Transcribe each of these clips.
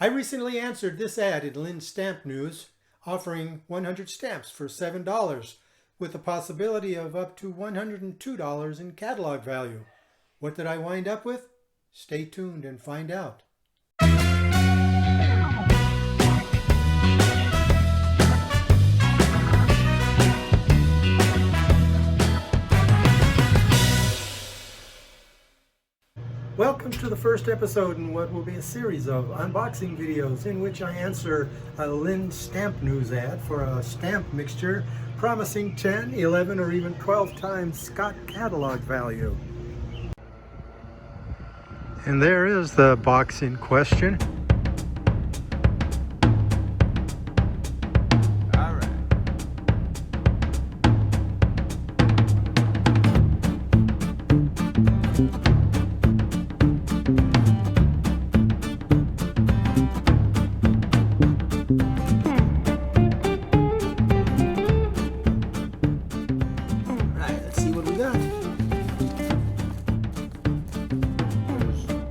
I recently answered this ad in Linn Stamp News offering 100 stamps for $7 with the possibility of up to $102 in catalog value. What did I wind up with? Stay tuned and find out. Welcome to the first episode in what will be a series of unboxing videos in which I answer a Linn Stamp News ad for a stamp mixture promising 10, 11, or even 12 times Scott catalog value. And there is the box in question.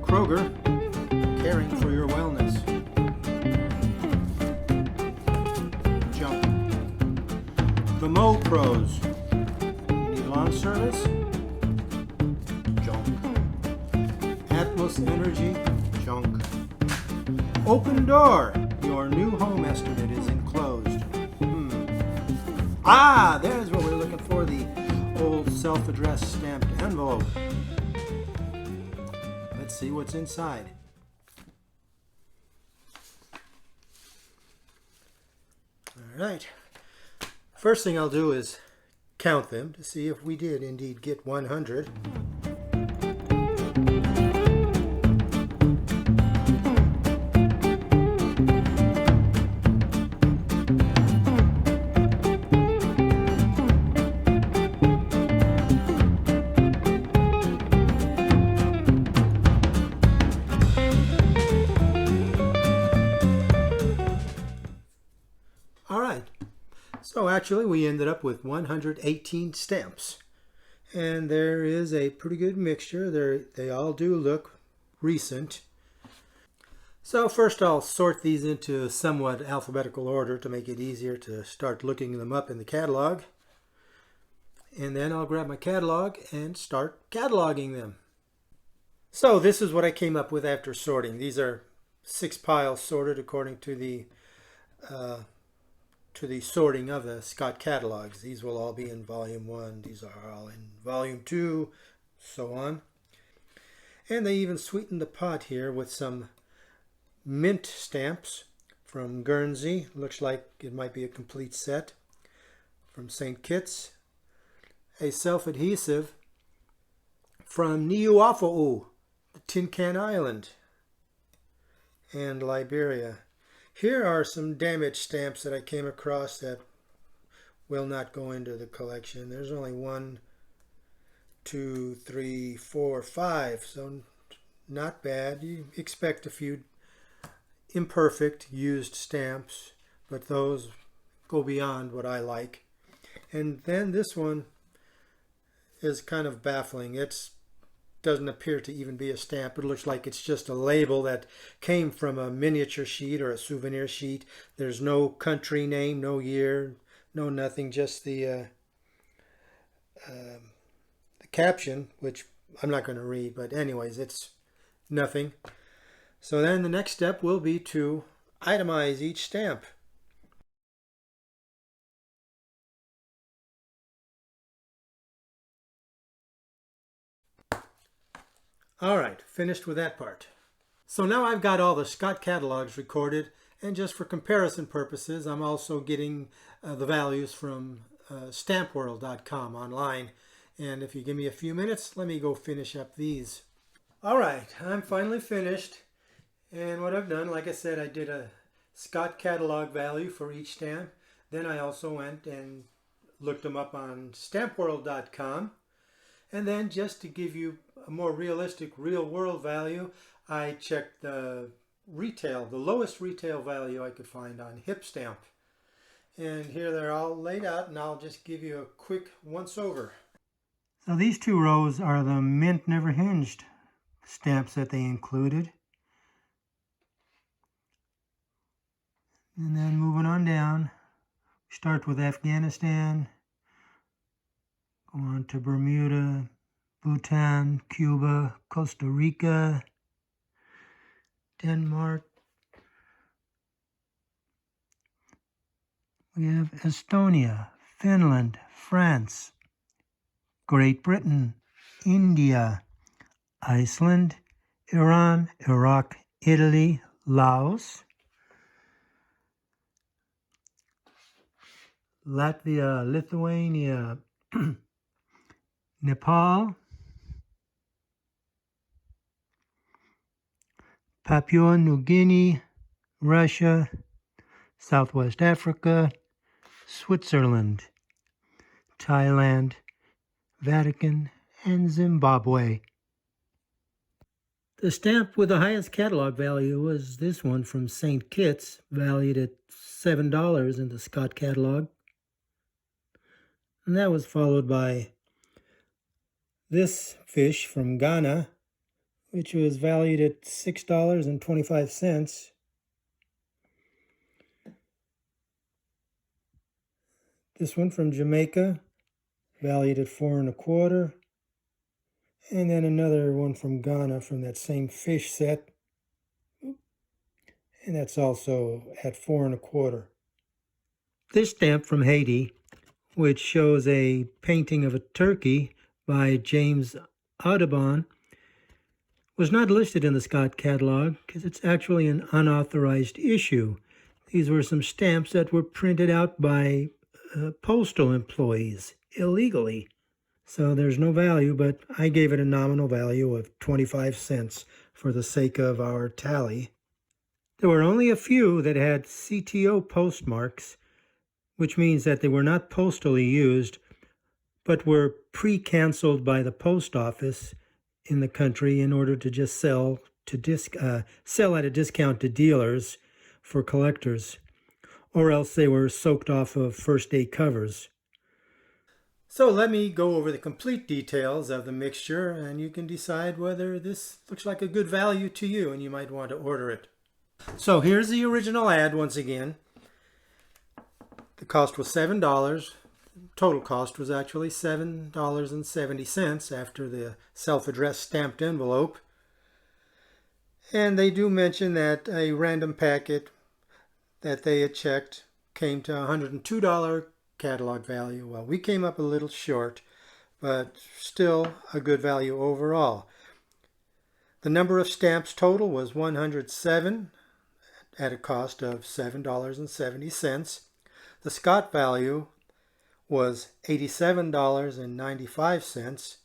Kroger, caring for your wellness. Jump. The Mo Pros. Need lawn service? Junk. Atmos Energy? Junk. Open Door. Your new home estimate is enclosed. Ah, there's what we're looking for, the old self-addressed stamped envelope. Let's see what's inside. All right. First thing I'll do is count them to see if we did indeed get 100. So actually we ended up with 118 stamps, and there is a pretty good mixture. They all do look recent. So first I'll sort these into somewhat alphabetical order to make it easier to start looking them up in the catalog. And then I'll grab my catalog and start cataloging them. So this is what I came up with after sorting. These are 6 piles sorted according to the sorting of the Scott catalogs. These will all be in volume 1. These are all in volume 2, so on. And they even sweetened the pot here with some mint stamps from Guernsey. Looks like it might be a complete set. From St. Kitts. A self-adhesive from Niuafo'ou, the Tin Can Island, and Liberia. Here are some damaged stamps that I came across that will not go into the collection. There's only 1, 2, 3, 4, 5, so not bad. You expect a few imperfect used stamps, but those go beyond what I like. And then this one is kind of baffling. It doesn't appear to even be a stamp. It looks like it's just a label that came from a miniature sheet or a souvenir sheet. There's no country name, no year, no nothing, just the caption, which I'm not going to read, but anyways, it's nothing. So then the next step will be to itemize each stamp. All right, finished with that part. So now I've got all the Scott catalogs recorded, and just for comparison purposes, I'm also getting the values from stampworld.com online. And if you give me a few minutes, let me go finish up these. All right, I'm finally finished. And what I've done, like I said, I did a Scott catalog value for each stamp. Then I also went and looked them up on stampworld.com. And then just to give you a more realistic real-world value, I checked the lowest retail value I could find on HipStamp. And here they're all laid out, and I'll just give you a quick once-over. So these 2 rows are the mint never hinged stamps that they included. And then moving on down, start with Afghanistan, go on to Bermuda, Bhutan, Cuba, Costa Rica, Denmark. We have Estonia, Finland, France, Great Britain, India, Iceland, Iran, Iraq, Italy, Laos, Latvia, Lithuania, Nepal, Papua New Guinea, Russia, Southwest Africa, Switzerland, Thailand, Vatican, and Zimbabwe. The stamp with the highest catalog value was this one from St. Kitts, valued at $7 in the Scott catalog. And that was followed by this fish from Ghana, which was valued at $6.25. This one from Jamaica, valued at $4.25. And then another one from Ghana from that same fish set, and that's also at $4.25. This stamp from Haiti, which shows a painting of a turkey by James Audubon, was not listed in the Scott catalog because it's actually an unauthorized issue. These were some stamps that were printed out by postal employees illegally. So there's no value, but I gave it a nominal value of 25 cents for the sake of our tally. There were only a few that had CTO postmarks, which means that they were not postally used, but were pre-canceled by the post office in the country in order to just sell at a discount to dealers for collectors, or else they were soaked off of first-day covers. So let me go over the complete details of the mixture, and you can decide whether this looks like a good value to you and you might want to order it. So here's the original ad once again. The cost was $7. Total cost was actually $7.70 after the self-addressed stamped envelope. And they do mention that a random packet that they had checked came to $102 catalog value. Well, we came up a little short, but still a good value overall. The number of stamps total was 107 at a cost of $7.70. The Scott value was $87.95,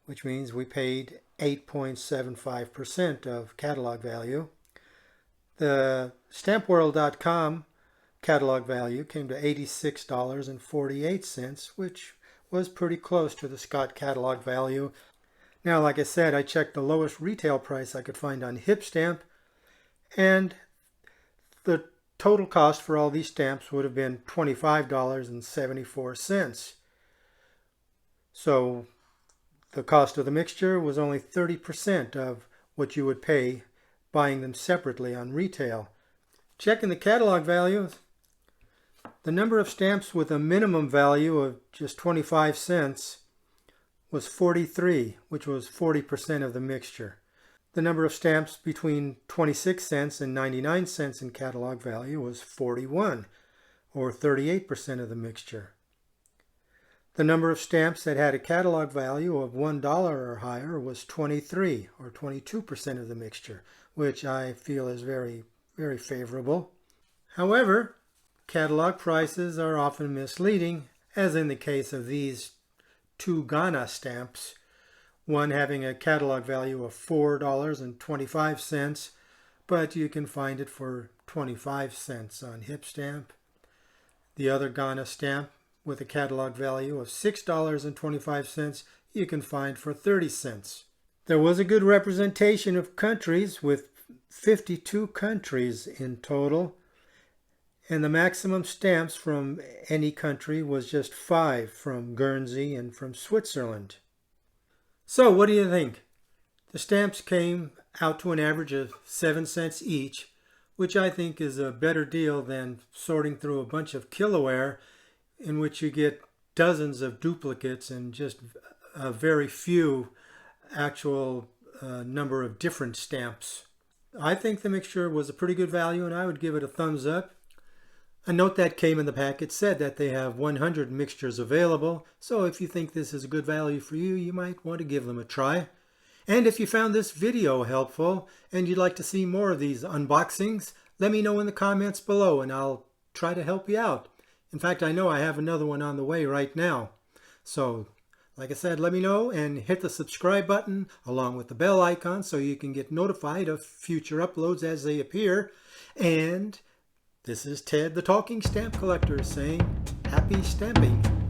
which means we paid 8.75% of catalog value. The stampworld.com catalog value came to $86.48, which was pretty close to the Scott catalog value. Now, like I said, I checked the lowest retail price I could find on HipStamp, and the total cost for all these stamps would have been $25.74. So the cost of the mixture was only 30% of what you would pay buying them separately on retail. Checking the catalog value, the number of stamps with a minimum value of just 25 cents was 43, which was 40% of the mixture. The number of stamps between 26 cents and 99 cents in catalog value was 41, or 38% of the mixture. The number of stamps that had a catalog value of $1 or higher was 23, or 22% of the mixture, which I feel is very, very favorable. However, catalog prices are often misleading, as in the case of these two Ghana stamps, one having a catalog value of $4.25, but you can find it for 25 cents on HipStamp. The other Ghana stamp with a catalog value of $6.25 you can find for 30 cents. There was a good representation of countries, with 52 countries in total, and the maximum stamps from any country was just 5 from Guernsey and from Switzerland. So what do you think? The stamps came out to an average of 7 cents each, which I think is a better deal than sorting through a bunch of kiloware in which you get dozens of duplicates and just a very few actual number of different stamps. I think the mixture was a pretty good value, and I would give it a thumbs up. A note that came in the packet said that they have 100 mixtures available, so if you think this is a good value for you, you might want to give them a try. And if you found this video helpful and you'd like to see more of these unboxings, let me know in the comments below and I'll try to help you out. In fact, I know I have another one on the way right now. So, like I said, let me know and hit the subscribe button along with the bell icon so you can get notified of future uploads as they appear. And this is Ted the Talking Stamp Collector saying happy stamping.